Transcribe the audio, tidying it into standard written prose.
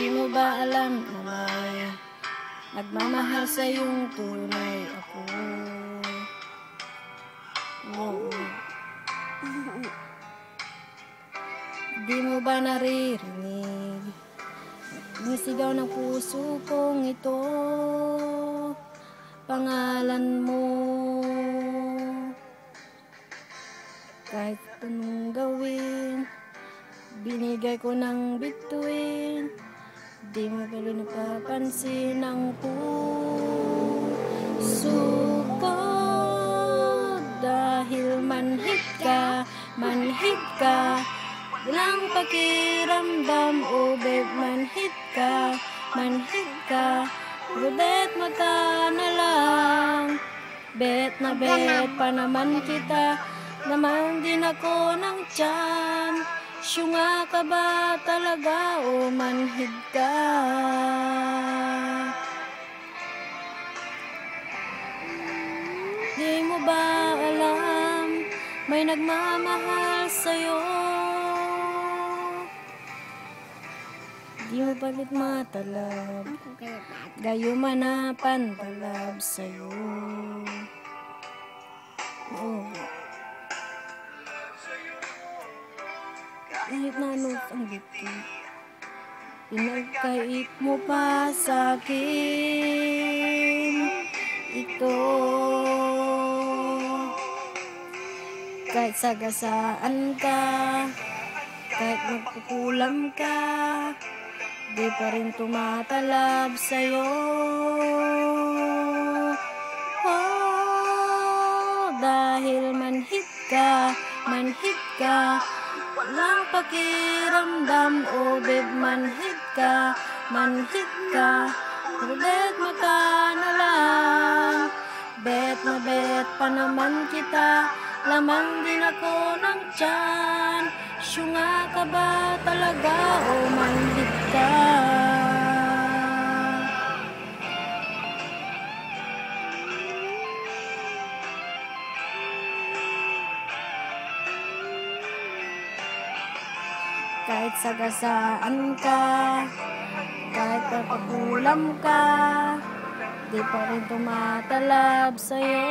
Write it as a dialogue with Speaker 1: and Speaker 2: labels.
Speaker 1: mo ba alam na may nagmamahal sa iyong tunay ako? Oh. Di mo ba naririnig ang sigaw ng puso kong ito? Pangalan mo. Kahit anong gawin, binigay ko ng bituin. Di mo pala napapansin ang puso ko. Dahil manhid ka, walang pakiramdam. Oh babe, manhid ka, gudet mata na lang. Bet na bet pa naman kita, naman din ako ng tiyan. Syunga ka ba talaga o manhid ka? Di mo ba alam may nagmamahal sa'yo? Di mo palit matalab, gayo manapan talab sa'yo. Oh. Kahit na ano ang giti, pinagkait mo pa sa'kin ito. Kahit sagasaan ka, kahit magkukulam ka, di pa rin tumatalab sa'yo. Oh, dahil manhid ka, walang pakiramdam. Oh babe, manhid ka, gudet mata na lang. Bet na bet pa naman kita, lamang din ako ng tiyan. Syunga ka ba talaga o manhid ka? Kahit sagasaan ka, kahit papakulam ka, di pa rin tumatalab sa'yo.